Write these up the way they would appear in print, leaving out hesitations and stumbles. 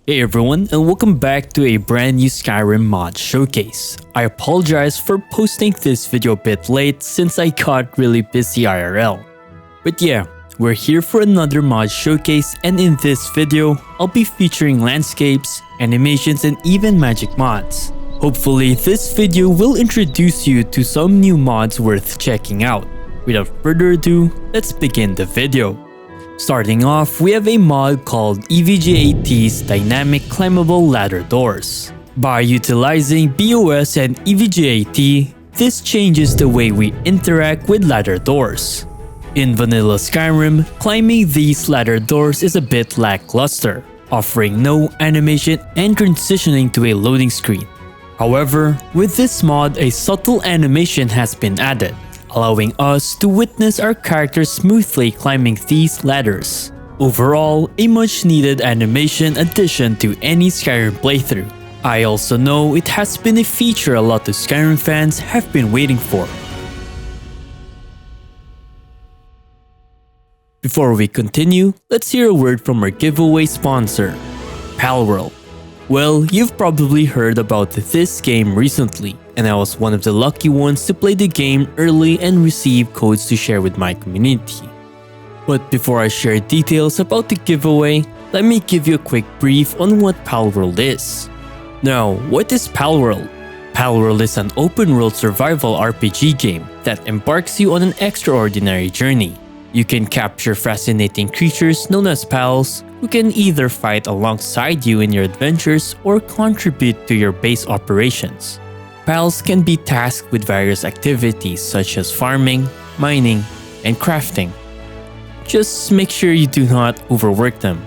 Hey everyone, and welcome back to a brand new Skyrim mod showcase. I apologize for posting this video a bit late since I got really busy IRL. But yeah, we're here for another mod showcase, and in this video, I'll be featuring landscapes, animations, and even magic mods. Hopefully this video will introduce you to some new mods worth checking out. Without further ado, let's begin the video. Starting off, we have a mod called EVGAT's Dynamic Climbable Ladder Doors. By utilizing BOS and EVGAT, this changes the way we interact with ladder doors. In vanilla Skyrim, climbing these ladder doors is a bit lackluster, offering no animation and transitioning to a loading screen. However, with this mod, a subtle animation has been added, allowing us to witness our characters smoothly climbing these ladders. Overall, a much needed animation addition to any Skyrim playthrough. I also know it has been a feature a lot of Skyrim fans have been waiting for. Before we continue, let's hear a word from our giveaway sponsor, Palworld. Well, you've probably heard about this game recently, and I was one of the lucky ones to play the game early and receive codes to share with my community. But before I share details about the giveaway, let me give you a quick brief on what Palworld is. Now, what is Palworld? Palworld is an open-world survival RPG game that embarks you on an extraordinary journey. You can capture fascinating creatures known as pals who can either fight alongside you in your adventures or contribute to your base operations. Pals can be tasked with various activities such as farming, mining, and crafting. Just make sure you do not overwork them.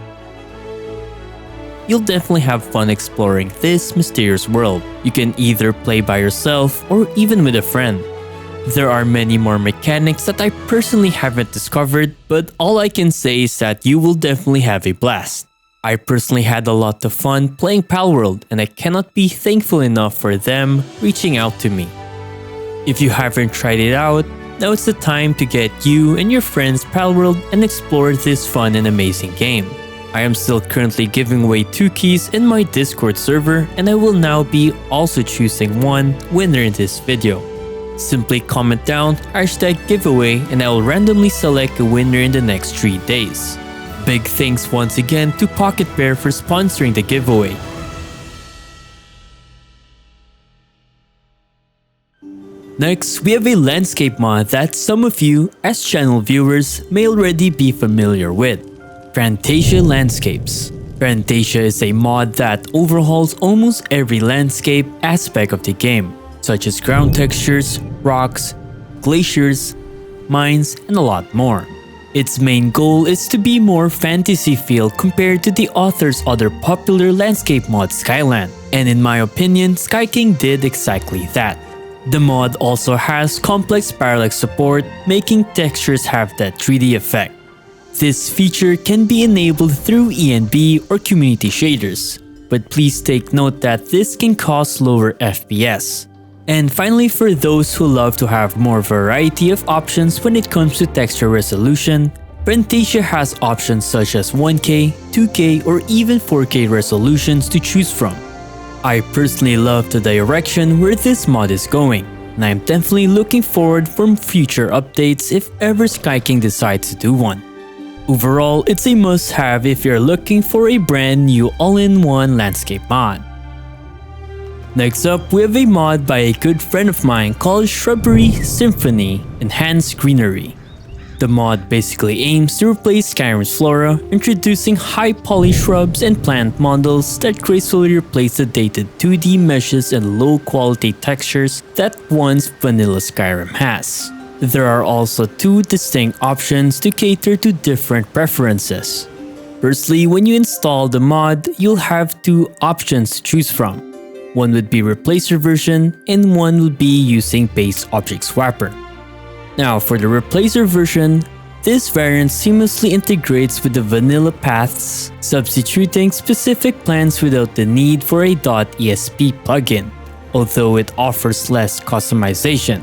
You'll definitely have fun exploring this mysterious world. You can either play by yourself or even with a friend. There are many more mechanics that I personally haven't discovered, but all I can say is that you will definitely have a blast. I personally had a lot of fun playing Palworld, and I cannot be thankful enough for them reaching out to me. If you haven't tried it out, now it's the time to get you and your friends Palworld and explore this fun and amazing game. I am still currently giving away 2 keys in my Discord server, and I will now be also choosing one winner in this video. Simply comment down #giveaway and I will randomly select a winner in the next 3 days. Big thanks once again to Pocketpair for sponsoring the giveaway. Next, we have a landscape mod that some of you, as channel viewers, may already be familiar with. Fantasia Landscapes. Fantasia is a mod that overhauls almost every landscape aspect of the game, such as ground textures, rocks, glaciers, mines, and a lot more. Its main goal is to be more fantasy feel compared to the author's other popular landscape mod Skyland, and in my opinion, Skyking did exactly that. The mod also has complex parallax support, making textures have that 3D effect. This feature can be enabled through ENB or community shaders, but please take note that this can cause lower FPS. And finally, for those who love to have more variety of options when it comes to texture resolution, Fantasia has options such as 1K, 2K, or even 4K resolutions to choose from. I personally love the direction where this mod is going, and I'm definitely looking forward for future updates if ever Skyking decides to do one. Overall, it's a must-have if you're looking for a brand new all-in-one landscape mod. Next up, we have a mod by a good friend of mine called Shrubbery, Symphony, Enhanced Greenery. The mod basically aims to replace Skyrim's flora, introducing high-poly shrubs and plant models that gracefully replace the dated 2D meshes and low-quality textures that once vanilla Skyrim has. There are also 2 distinct options to cater to different preferences. Firstly, when you install the mod, you'll have 2 options to choose from. One would be Replacer version, and one would be using Base Object Swapper. Now for the Replacer version, this variant seamlessly integrates with the vanilla paths, substituting specific plants without the need for a .esp plugin, although it offers less customization.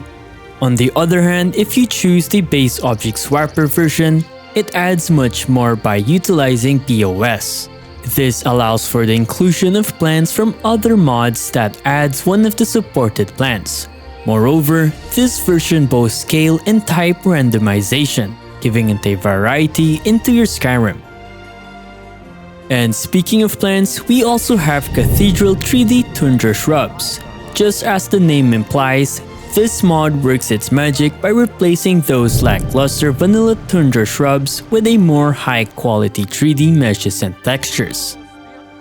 On the other hand, if you choose the Base Object Swapper version, it adds much more by utilizing BOS. This allows for the inclusion of plants from other mods that adds one of the supported plants. Moreover, this version boasts scale and type randomization, giving it a variety into your Skyrim. And speaking of plants, we also have Cathedral 3D Tundra Shrubs. Just as the name implies, this mod works its magic by replacing those lackluster vanilla tundra shrubs with a more high-quality 3D meshes and textures.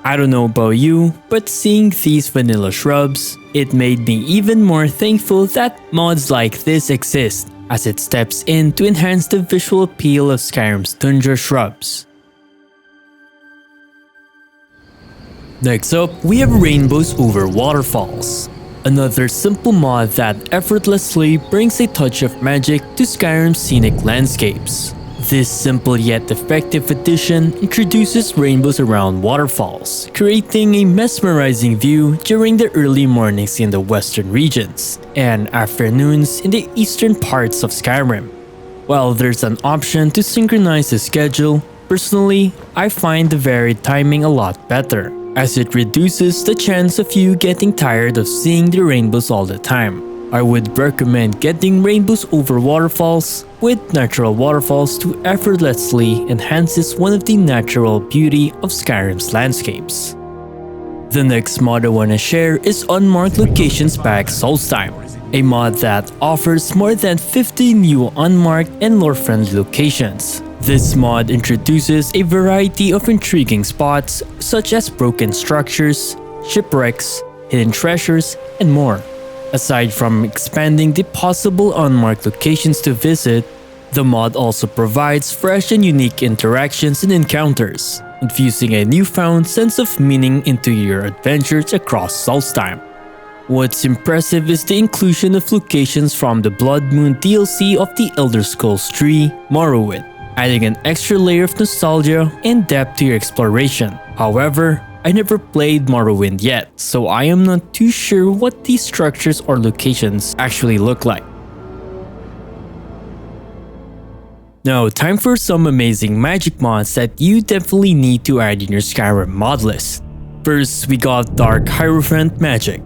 I don't know about you, but seeing these vanilla shrubs, it made me even more thankful that mods like this exist, as it steps in to enhance the visual appeal of Skyrim's tundra shrubs. Next up, we have Rainbows over Waterfalls. Another simple mod that effortlessly brings a touch of magic to Skyrim's scenic landscapes. This simple yet effective addition introduces rainbows around waterfalls, creating a mesmerizing view during the early mornings in the western regions and afternoons in the eastern parts of Skyrim. While there's an option to synchronize the schedule, personally, I find the varied timing a lot better, as it reduces the chance of you getting tired of seeing the rainbows all the time. I would recommend getting rainbows over waterfalls, with natural waterfalls to effortlessly enhances one of the natural beauty of Skyrim's landscapes. The next mod I wanna share is Unmarked Locations Pack Solstheim, a mod that offers more than 50 new unmarked and lore-friendly locations. This mod introduces a variety of intriguing spots such as broken structures, shipwrecks, hidden treasures, and more. Aside from expanding the possible unmarked locations to visit, the mod also provides fresh and unique interactions and encounters, infusing a newfound sense of meaning into your adventures across Solstheim. What's impressive is the inclusion of locations from the Blood Moon DLC of the Elder Scrolls 3 Morrowind, adding an extra layer of nostalgia and depth to your exploration. However, I never played Morrowind yet, so I am not too sure what these structures or locations actually look like. Now, time for some amazing magic mods that you definitely need to add in your Skyrim mod list. First, we got Dark Hierophant Magic.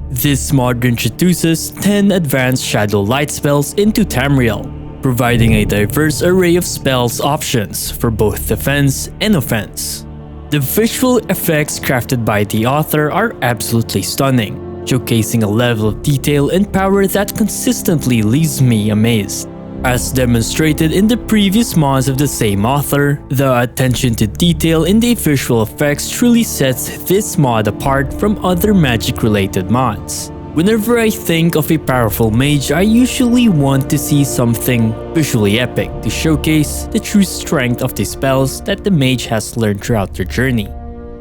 This mod introduces 10 advanced shadow light spells into Tamriel, providing a diverse array of spells options for both defense and offense. The visual effects crafted by the author are absolutely stunning, showcasing a level of detail and power that consistently leaves me amazed. As demonstrated in the previous mods of the same author, the attention to detail in the visual effects truly sets this mod apart from other magic-related mods. Whenever I think of a powerful mage, I usually want to see something visually epic to showcase the true strength of the spells that the mage has learned throughout their journey.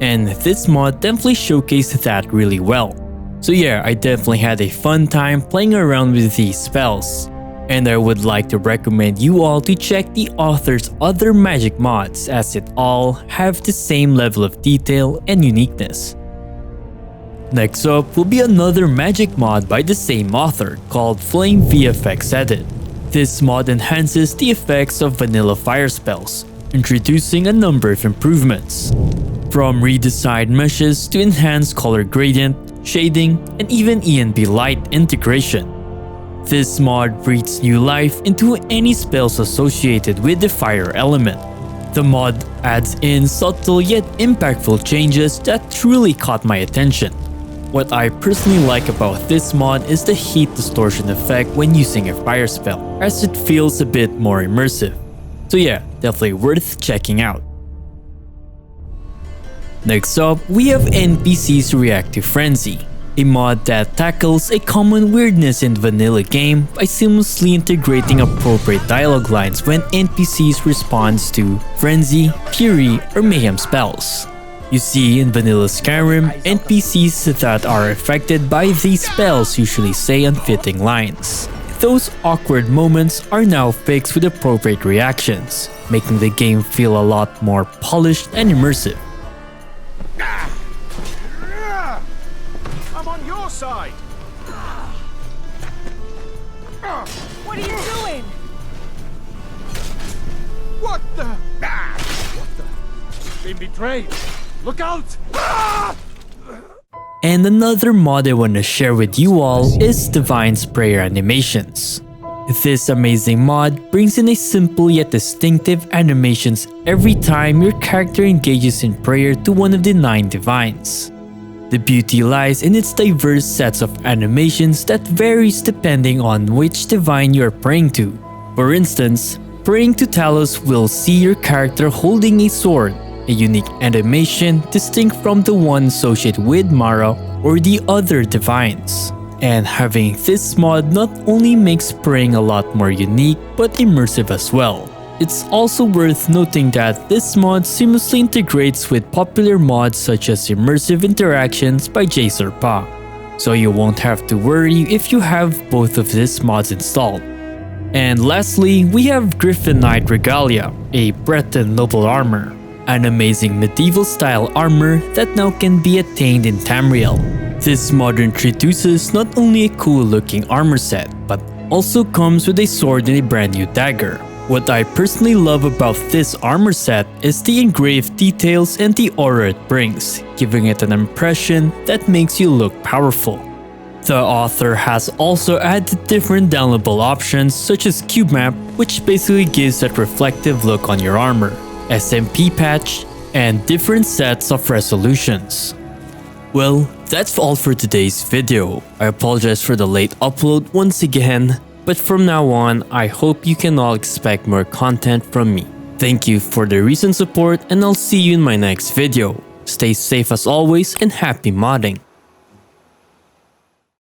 And this mod definitely showcased that really well. So yeah, I definitely had a fun time playing around with these spells. And I would like to recommend you all to check the author's other magic mods, as it all have the same level of detail and uniqueness. Next up will be another magic mod by the same author called Flame VFX Edit. This mod enhances the effects of vanilla fire spells, introducing a number of improvements, from redesigned meshes to enhanced color gradient, shading, and even ENB light integration. This mod breathes new life into any spells associated with the fire element. The mod adds in subtle yet impactful changes that truly caught my attention. What I personally like about this mod is the heat distortion effect when using a fire spell, as it feels a bit more immersive. So yeah, definitely worth checking out. Next up, we have NPCs Reactive Frenzy, a mod that tackles a common weirdness in vanilla game by seamlessly integrating appropriate dialogue lines when NPCs respond to frenzy, fury, or mayhem spells. You see, in vanilla Skyrim, NPCs that are affected by these spells usually say unfitting lines. Those awkward moments are now fixed with appropriate reactions, making the game feel a lot more polished and immersive. I'm on your side! What are you doing? What the? What the? Been betrayed. Look out! And another mod I want to share with you all is Divine's Prayer Animations. This amazing mod brings in a simple yet distinctive animations every time your character engages in prayer to one of the 9 divines. The beauty lies in its diverse sets of animations that varies depending on which divine you are praying to. For instance, praying to Talos will see your character holding a sword, a unique animation distinct from the one associated with Mara or the other divines. And having this mod not only makes praying a lot more unique but immersive as well. It's also worth noting that this mod seamlessly integrates with popular mods such as Immersive Interactions by JSerpa, so you won't have to worry if you have both of these mods installed. And lastly, we have Gryphonknight Regalia, a Breton noble armor, an amazing medieval style armor that now can be attained in Tamriel. This mod introduces not only a cool looking armor set, but also comes with a sword and a brand new dagger. What I personally love about this armor set is the engraved details and the aura it brings, giving it an impression that makes you look powerful. The author has also added different downloadable options such as Cube Map, which basically gives that reflective look on your armor, SMP patch, and different sets of resolutions. Well, that's all for today's video. I apologize for the late upload once again, but from now on, I hope you can all expect more content from me. Thank you for the recent support and I'll see you in my next video. Stay safe as always and happy modding.